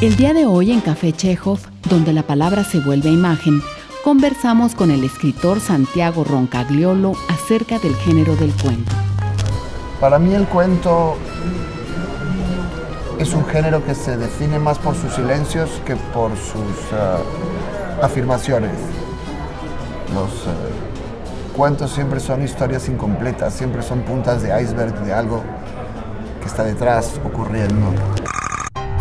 El día de hoy en Café Chekhov, donde la palabra se vuelve imagen, conversamos con el escritor Santiago Roncagliolo acerca del género del cuento. Para mí el cuento es un género que se define más por sus silencios que por sus afirmaciones. Los cuentos siempre son historias incompletas, siempre son puntas de iceberg de algo que está detrás ocurriendo.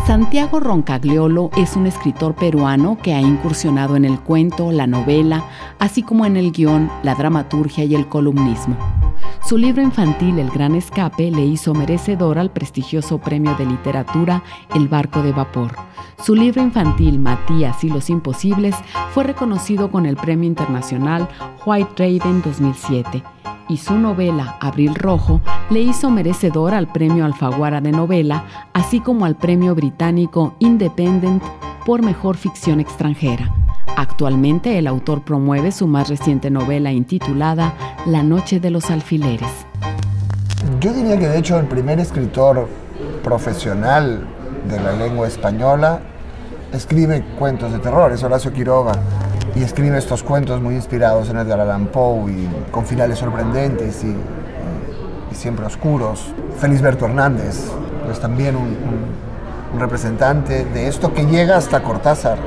Santiago Roncagliolo es un escritor peruano que ha incursionado en el cuento, la novela, así como en el guión, la dramaturgia y el columnismo. Su libro infantil El Gran Escape le hizo merecedor al prestigioso premio de literatura El Barco de Vapor. Su libro infantil Matías y los Imposibles fue reconocido con el Premio Internacional White Raven 2007. Y su novela Abril Rojo le hizo merecedor al Premio Alfaguara de Novela, así como al Premio Británico Independent por Mejor Ficción Extranjera. Actualmente el autor promueve su más reciente novela intitulada La Noche de los Alfileres. Yo diría que de hecho el primer escritor profesional de la lengua española escribe cuentos de terror, es Horacio Quiroga. Y escribe estos cuentos muy inspirados en Edgar Allan Poe y con finales sorprendentes y siempre oscuros. Felisberto Hernández es también un representante de esto que llega hasta Cortázar.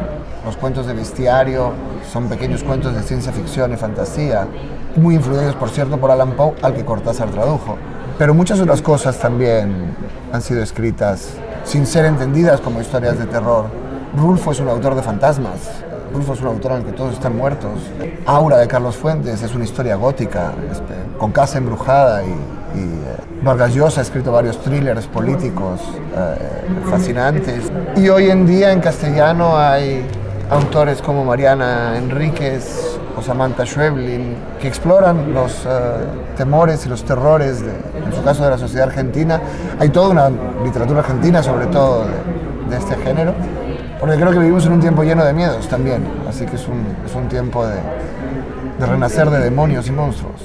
Los cuentos de bestiario son pequeños cuentos de ciencia ficción y fantasía, muy influidos, por cierto, por Allan Poe, al que Cortázar tradujo. Pero muchas de las cosas también han sido escritas sin ser entendidas como historias de terror. Rulfo es un autor de fantasmas. Rulfo es un autor en el que todos están muertos. Aura de Carlos Fuentes es una historia gótica, con casa embrujada y Vargas Llosa ha escrito varios thrillers políticos fascinantes. Y hoy en día en castellano hay autores como Mariana Enríquez o Samantha Schweblin que exploran los temores y los terrores, en su caso de la sociedad argentina. Hay toda una literatura argentina sobre todo de este género. Porque creo que vivimos en un tiempo lleno de miedos también, así que es un tiempo de renacer de demonios y monstruos.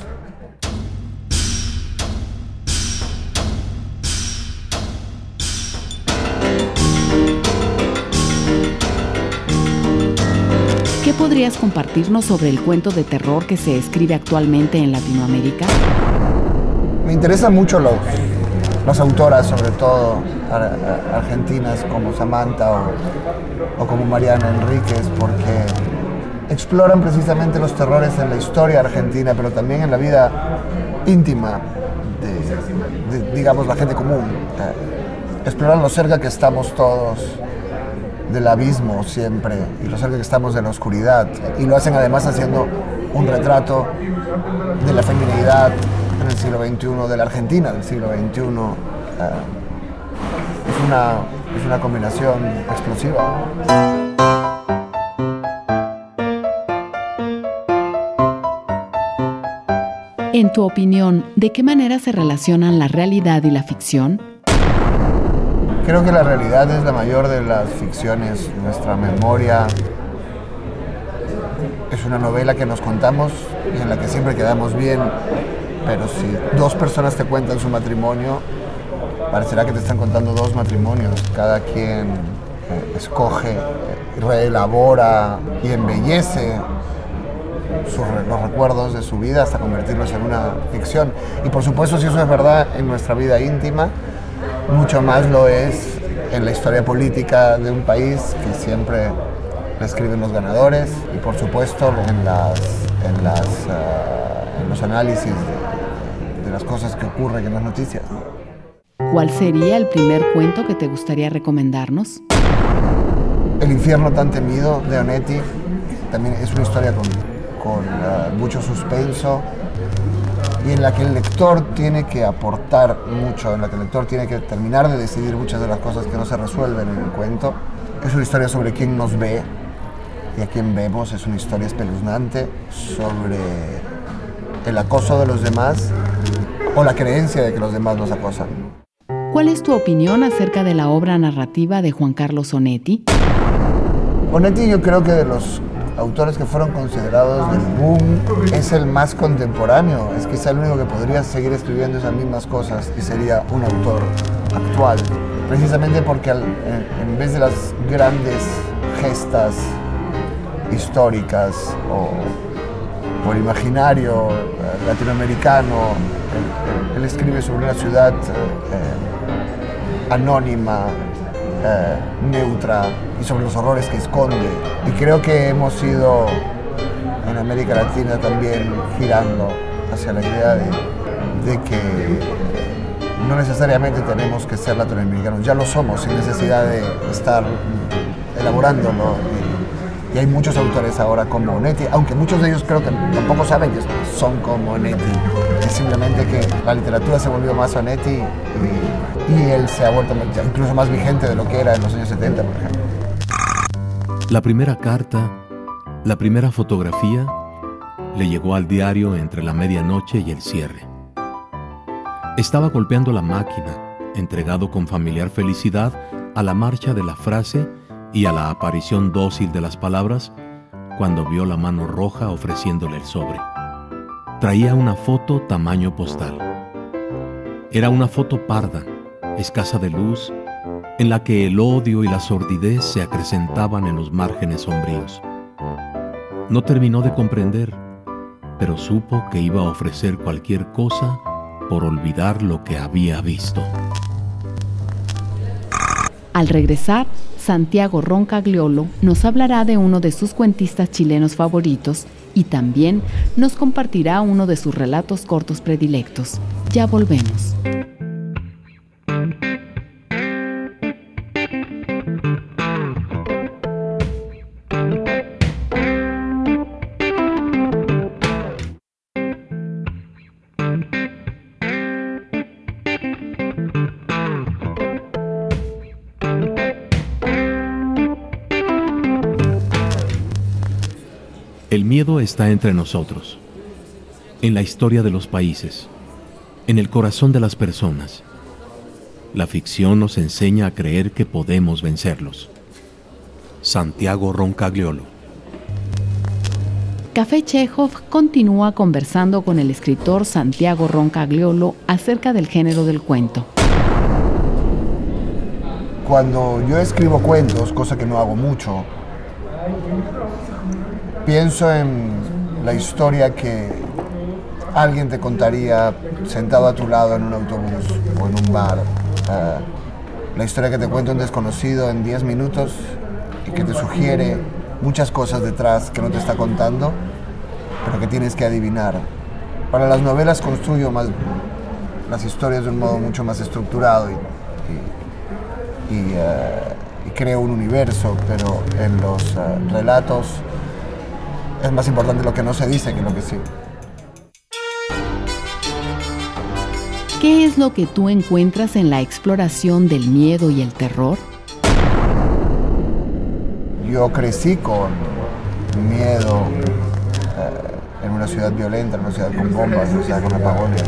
¿Qué podrías compartirnos sobre el cuento de terror que se escribe actualmente en Latinoamérica? Me interesan mucho las autoras, sobre todo argentinas, como Samantha o como Mariana Enríquez, porque exploran precisamente los terrores en la historia argentina, pero también en la vida íntima de digamos, la gente común. Exploran lo cerca que estamos todos del abismo siempre, y lo cerca que estamos de la oscuridad, y lo hacen además haciendo un retrato de la feminidad en el siglo XXI, de la Argentina del siglo XXI. Es una combinación explosiva. En tu opinión, ¿de qué manera se relacionan la realidad y la ficción? Creo que la realidad es la mayor de las ficciones. Nuestra memoria es una novela que nos contamos y en la que siempre quedamos bien, pero si dos personas te cuentan su matrimonio, parecerá que te están contando dos matrimonios. Cada quien escoge, reelabora y embellece los recuerdos de su vida hasta convertirlos en una ficción. Y por supuesto, si eso es verdad en nuestra vida íntima, mucho más lo es en la historia política de un país, que siempre la escriben los ganadores, y por supuesto en los análisis de las cosas que ocurren en las noticias. ¿Cuál sería el primer cuento que te gustaría recomendarnos? El infierno tan temido de Onetti también es una historia con mucho suspenso y en la que el lector tiene que aportar mucho, en la que el lector tiene que terminar de decidir muchas de las cosas que no se resuelven en el cuento. Es una historia sobre quién nos ve y a quién vemos, es una historia espeluznante sobre el acoso de los demás o la creencia de que los demás nos acosan. ¿Cuál es tu opinión acerca de la obra narrativa de Juan Carlos Onetti? Onetti, yo creo que de los autores que fueron considerados del boom, es el más contemporáneo, es quizá el único que podría seguir escribiendo esas mismas cosas y sería un autor actual. precisamente porque en vez de las grandes gestas históricas o el imaginario latinoamericano, él escribe sobre una ciudad anónima, neutra, y sobre los horrores que esconde. Y creo que hemos ido en América Latina también girando hacia la idea de que no necesariamente tenemos que ser latinoamericanos, ya lo somos sin necesidad de estar elaborándolo. Y hay muchos autores ahora como Onetti, aunque muchos de ellos creo que tampoco saben que son como Onetti. Es simplemente que la literatura se volvió más Onetti y él se ha vuelto incluso más vigente de lo que era en los años 70, por ejemplo. La primera carta, la primera fotografía, le llegó al diario entre la medianoche y el cierre. Estaba golpeando la máquina, entregado con familiar felicidad a la marcha de la frase y a la aparición dócil de las palabras, cuando vio la mano roja ofreciéndole el sobre. Traía una foto tamaño postal. Era una foto parda, escasa de luz, en la que el odio y la sordidez se acrecentaban en los márgenes sombríos. No terminó de comprender, pero supo que iba a ofrecer cualquier cosa por olvidar lo que había visto. Al regresar, Santiago Roncagliolo nos hablará de uno de sus cuentistas chilenos favoritos y también nos compartirá uno de sus relatos cortos predilectos. Ya volvemos. El miedo está entre nosotros, en la historia de los países, en el corazón de las personas. La ficción nos enseña a creer que podemos vencerlos. Santiago Roncagliolo. Café Chekhov continúa conversando con el escritor Santiago Roncagliolo acerca del género del cuento. Cuando yo escribo cuentos, cosa que no hago mucho, pienso en la historia que alguien te contaría sentado a tu lado en un autobús o en un bar. La historia que te cuenta un desconocido en 10 minutos y que te sugiere muchas cosas detrás que no te está contando, pero que tienes que adivinar. Para las novelas construyo más las historias de un modo mucho más estructurado y creo un universo, pero en los relatos es más importante lo que no se dice que lo que sí. ¿Qué es lo que tú encuentras en la exploración del miedo y el terror? Yo crecí con miedo en una ciudad violenta, en una ciudad con bombas, en una ciudad con apagones.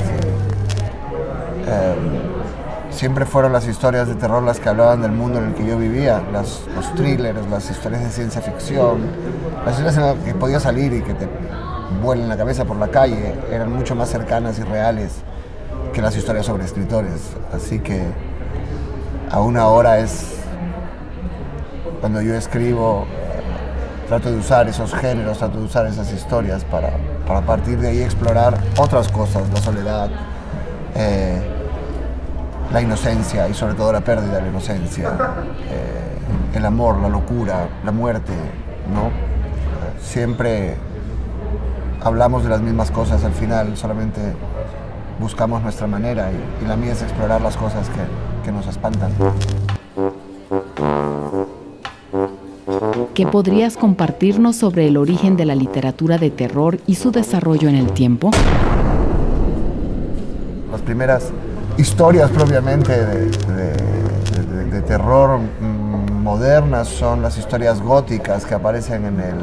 Siempre fueron las historias de terror las que hablaban del mundo en el que yo vivía, los thrillers, las historias de ciencia ficción, las historias en las que podías salir y que te vuelen la cabeza por la calle, eran mucho más cercanas y reales que las historias sobre escritores. Así que aún ahora cuando yo escribo, trato de usar esos géneros, trato de usar esas historias para a partir de ahí explorar otras cosas, la soledad, la inocencia y sobre todo la pérdida de la inocencia, el amor, la locura, la muerte, ¿no? Siempre hablamos de las mismas cosas al final, solamente buscamos nuestra manera y la mía es explorar las cosas que nos espantan. ¿Qué podrías compartirnos sobre el origen de la literatura de terror y su desarrollo en el tiempo? Las primeras historias propiamente de terror modernas son las historias góticas que aparecen en el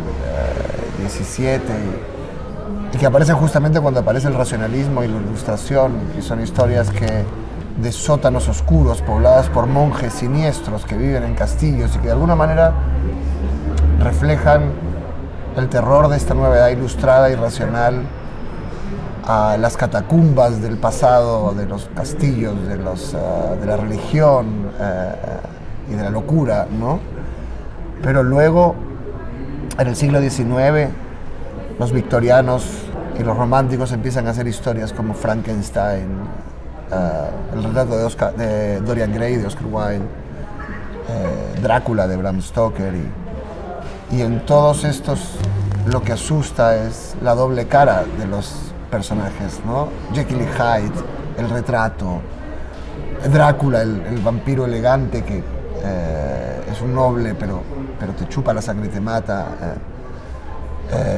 17 y que aparecen justamente cuando aparece el racionalismo y la ilustración, y son historias de sótanos oscuros pobladas por monjes siniestros que viven en castillos y que de alguna manera reflejan el terror de esta nueva edad ilustrada y racional a las catacumbas del pasado, de los castillos, de la religión y de la locura, ¿no? Pero luego, en el siglo XIX, los victorianos y los románticos empiezan a hacer historias como Frankenstein, el retrato de Dorian Gray de Oscar Wilde, Drácula de Bram Stoker, y en todos estos lo que asusta es la doble cara de los personajes, ¿no? Jekyll y Hyde, el retrato, Drácula, el vampiro elegante que es un noble pero te chupa la sangre y te mata.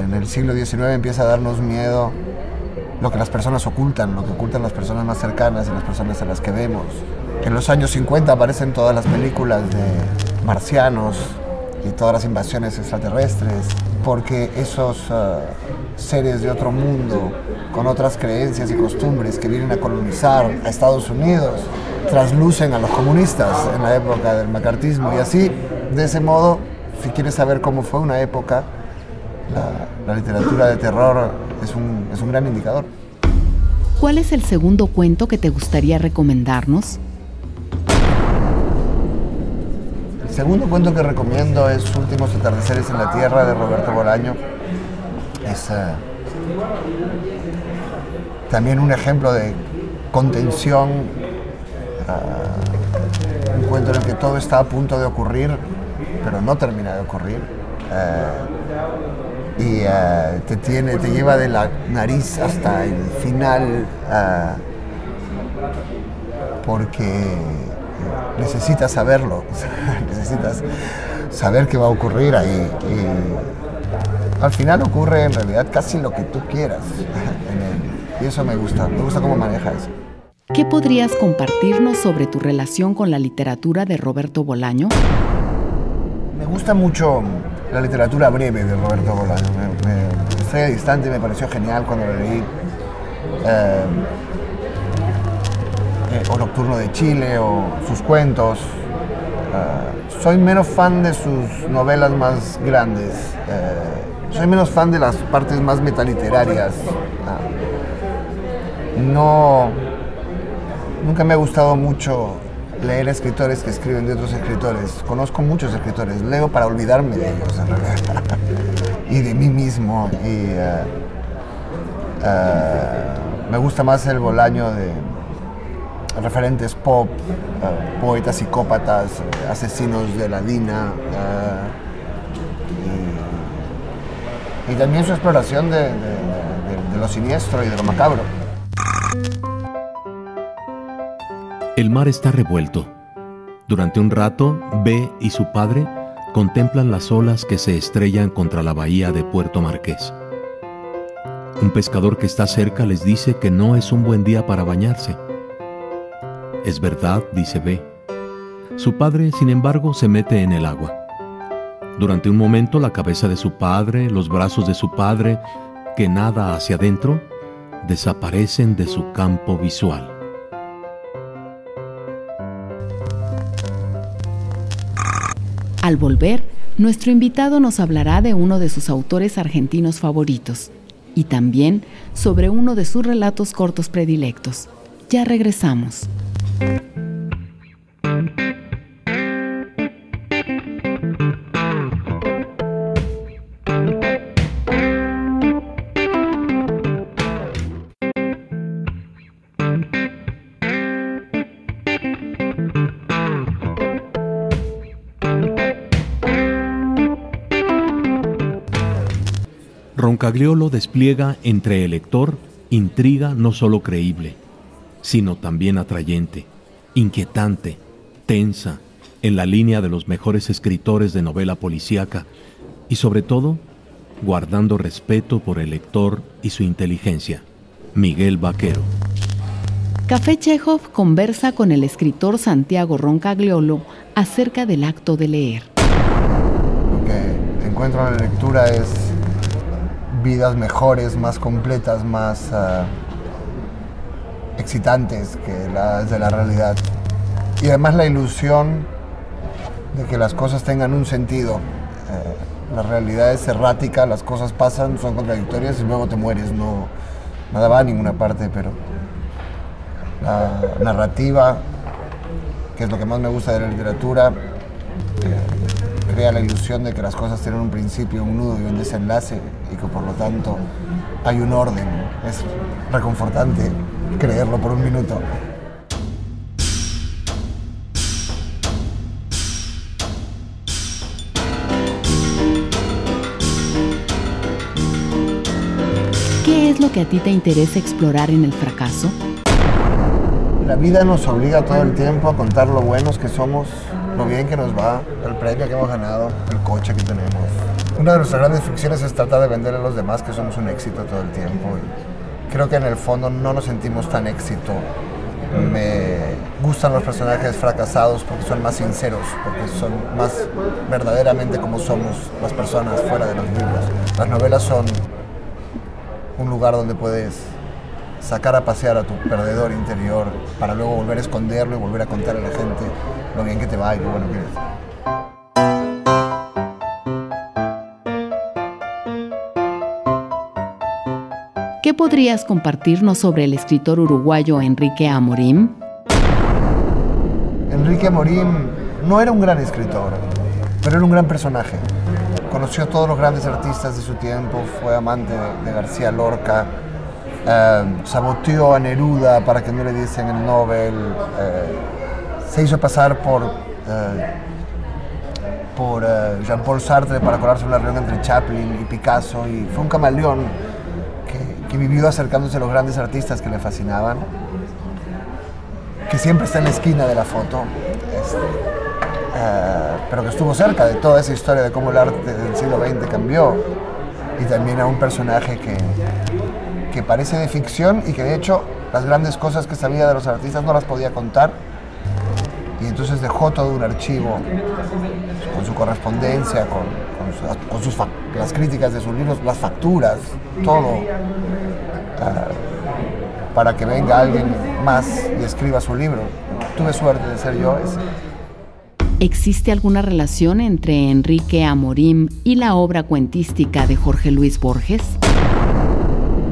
En el siglo XIX empieza a darnos miedo lo que las personas ocultan, lo que ocultan las personas más cercanas y las personas a las que vemos. En los años 50 aparecen todas las películas de marcianos y todas las invasiones extraterrestres, porque esos seres de otro mundo, con otras creencias y costumbres que vienen a colonizar a Estados Unidos, traslucen a los comunistas en la época del macartismo. Y así, de ese modo, si quieres saber cómo fue una época, la literatura de terror es un gran indicador. ¿Cuál es el segundo cuento que te gustaría recomendarnos? El segundo cuento que recomiendo es Últimos atardeceres en la Tierra de Roberto Bolaño. Es también un ejemplo de contención, un cuento en el que todo está a punto de ocurrir, pero no termina de ocurrir. Y te lleva de la nariz hasta el final, porque necesitas saberlo, necesitas saber qué va a ocurrir ahí. Y al final ocurre en realidad casi lo que tú quieras en él. Y eso me gusta cómo maneja eso. ¿Qué podrías compartirnos sobre tu relación con la literatura de Roberto Bolaño? Me gusta mucho la literatura breve de Roberto Bolaño. Estrella Distante me pareció genial cuando lo leí. O Nocturno de Chile, o sus cuentos. Soy menos fan de sus novelas más grandes. Soy menos fan de las partes más metaliterarias. Nunca me ha gustado mucho leer escritores que escriben de otros escritores. Conozco muchos escritores, leo para olvidarme de ellos en realidad. Y de mí mismo. Me gusta más el Bolaño de referentes pop, poetas psicópatas, asesinos de la DINA, y también su exploración de lo siniestro y de lo macabro. El mar está revuelto. Durante un rato, B y su padre contemplan las olas que se estrellan contra la bahía de Puerto Marqués. Un pescador que está cerca les dice que no es un buen día para bañarse. Es verdad, dice B. Su padre, sin embargo, se mete en el agua. Durante un momento, la cabeza de su padre, los brazos de su padre, que nada hacia adentro, desaparecen de su campo visual. Al volver, nuestro invitado nos hablará de uno de sus autores argentinos favoritos y también sobre uno de sus relatos cortos predilectos. Ya regresamos. Roncagliolo despliega entre el lector intriga no solo creíble, sino también atrayente, inquietante, tensa, en la línea de los mejores escritores de novela policíaca y sobre todo, guardando respeto por el lector y su inteligencia. Miguel Vaquero. Café Chekhov conversa con el escritor Santiago Roncagliolo acerca del acto de leer. Lo que encuentro en la lectura es vidas mejores, más completas, más excitantes que las de la realidad. Y además la ilusión de que las cosas tengan un sentido. La realidad es errática, las cosas pasan, son contradictorias y luego te mueres. No nada va a ninguna parte, pero la narrativa, que es lo que más me gusta de la literatura, crea la ilusión de que las cosas tienen un principio, un nudo y un desenlace, y que por lo tanto hay un orden. Es reconfortante creerlo por un minuto. ¿Qué es lo que a ti te interesa explorar en el fracaso? La vida nos obliga todo el tiempo a contar lo buenos que somos, lo bien que nos va, el premio que hemos ganado, el coche que tenemos. Una de nuestras grandes ficciones es tratar de venderle a los demás que somos un éxito todo el tiempo. Y creo que en el fondo no nos sentimos tan éxito. Me gustan los personajes fracasados porque son más sinceros, porque son más verdaderamente como somos las personas fuera de los libros. Las novelas son un lugar donde puedes sacar a pasear a tu perdedor interior para luego volver a esconderlo y volver a contar a la gente lo bien que te va y lo bueno que eres. ¿Qué podrías compartirnos sobre el escritor uruguayo Enrique Amorim? Enrique Amorim no era un gran escritor, pero era un gran personaje. Conoció a todos los grandes artistas de su tiempo, fue amante de García Lorca, saboteó a Neruda para que no le diesen el Nobel, se hizo pasar por Jean-Paul Sartre para colarse una reunión entre Chaplin y Picasso, y fue un camaleón que vivió acercándose a los grandes artistas que le fascinaban, que siempre está en la esquina de la foto, pero que estuvo cerca de toda esa historia de cómo el arte del siglo XX cambió, y también a un personaje que parece de ficción y que de hecho las grandes cosas que sabía de los artistas no las podía contar, y entonces dejó todo un archivo con su correspondencia, con las críticas de sus libros, las facturas, todo, para que venga alguien más y escriba su libro. Tuve suerte de ser yo ese. ¿Existe alguna relación entre Enrique Amorim y la obra cuentística de Jorge Luis Borges?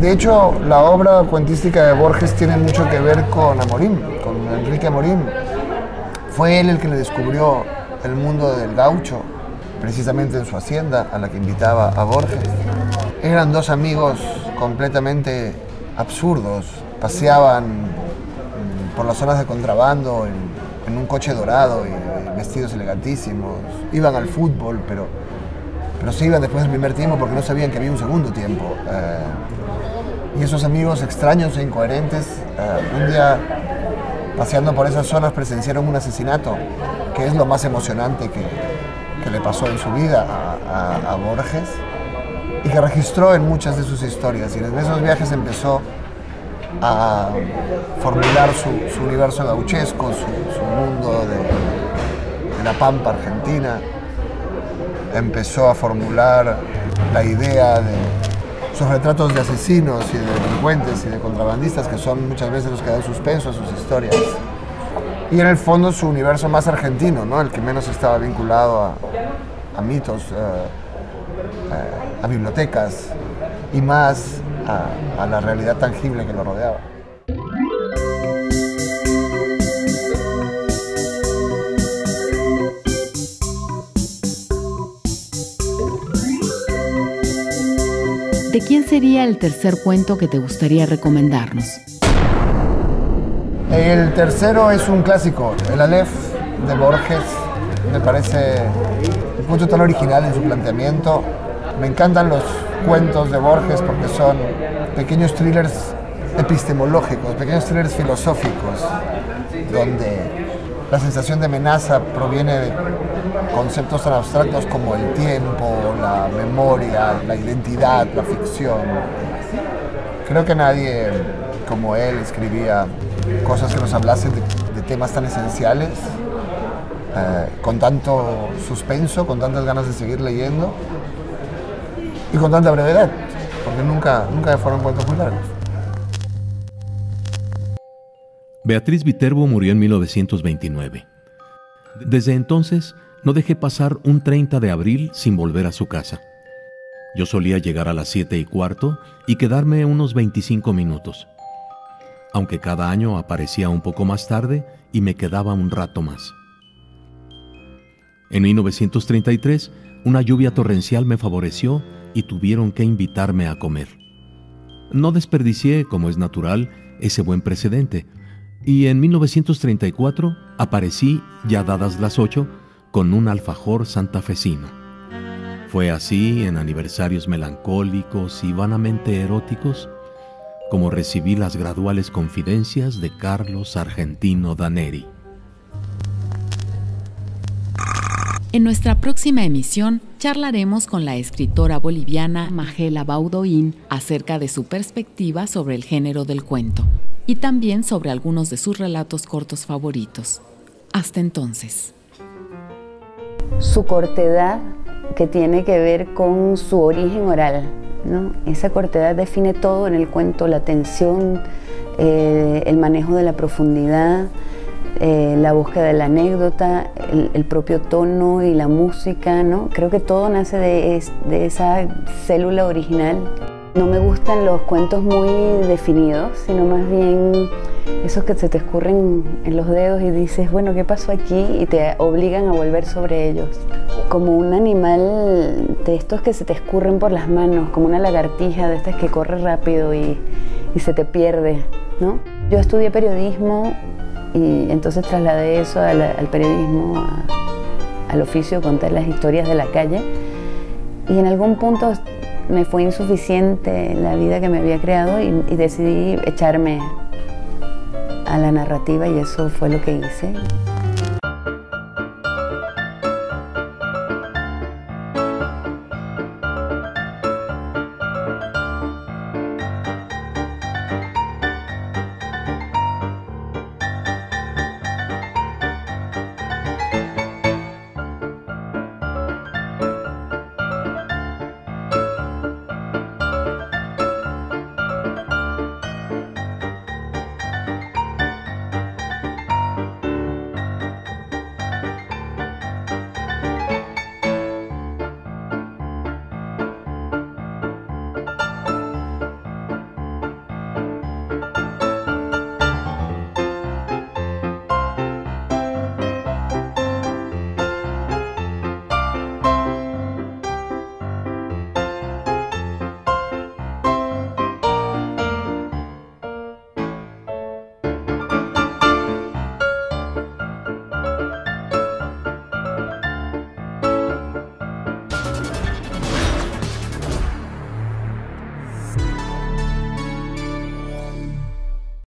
De hecho, la obra cuentística de Borges tiene mucho que ver con Amorim, con Enrique Amorim. Fue él el que le descubrió el mundo del gaucho, precisamente en su hacienda, a la que invitaba a Borges. Eran dos amigos completamente absurdos. Paseaban por las zonas de contrabando en un coche dorado y vestidos elegantísimos. Iban al fútbol, pero se iban después del primer tiempo porque no sabían que había un segundo tiempo. Y esos amigos extraños e incoherentes, un día paseando por esas zonas presenciaron un asesinato, que es lo más emocionante que le pasó en su vida a Borges, y que registró en muchas de sus historias. Y en esos viajes empezó a formular su universo gauchesco, su mundo de la pampa argentina. Empezó a formular la idea de sus retratos de asesinos y de delincuentes y de contrabandistas, que son muchas veces los que dan suspenso a sus historias. Y en el fondo su universo más argentino, ¿no? El que menos estaba vinculado a mitos, a bibliotecas y más a la realidad tangible que lo rodeaba. ¿De quién sería el tercer cuento que te gustaría recomendarnos? El tercero es un clásico, El Aleph de Borges. Me parece un punto tan original en su planteamiento. Me encantan los cuentos de Borges porque son pequeños thrillers epistemológicos, pequeños thrillers filosóficos, donde la sensación de amenaza proviene de conceptos tan abstractos como el tiempo, la memoria, la identidad, la ficción. Creo que nadie como él escribía cosas que nos hablasen de temas tan esenciales, con tanto suspenso, con tantas ganas de seguir leyendo y con tanta brevedad, porque nunca fueron cuentos muy largos. Beatriz Viterbo murió en 1929. Desde entonces, no dejé pasar un 30 de abril sin volver a su casa. Yo solía llegar a las 7:15 y quedarme unos 25 minutos, aunque cada año aparecía un poco más tarde y me quedaba un rato más. En 1933, una lluvia torrencial me favoreció y tuvieron que invitarme a comer. No desperdicié, como es natural, ese buen precedente, y en 1934 aparecí, ya dadas las 8, con un alfajor santafesino. Fue así, en aniversarios melancólicos y vanamente eróticos, como recibí las graduales confidencias de Carlos Argentino Daneri. En nuestra próxima emisión charlaremos con la escritora boliviana Magela Baudoin acerca de su perspectiva sobre el género del cuento y también sobre algunos de sus relatos cortos favoritos. Hasta entonces. Su cortedad, que tiene que ver con su origen oral, ¿no? Esa cortedad define todo en el cuento: la tensión, el manejo de la profundidad, la búsqueda de la anécdota, el propio tono y la música, ¿no? Creo que todo nace de esa célula original. No me gustan los cuentos muy definidos, sino más bien esos que se te escurren en los dedos y dices, bueno, ¿qué pasó aquí? Y te obligan a volver sobre ellos. Como un animal de estos que se te escurren por las manos, como una lagartija de estas que corre rápido y se te pierde, ¿no? Yo estudié periodismo y entonces trasladé eso al periodismo, al oficio de contar las historias de la calle, y en algún punto me fue insuficiente la vida que me había creado y decidí echarme a la narrativa, y eso fue lo que hice.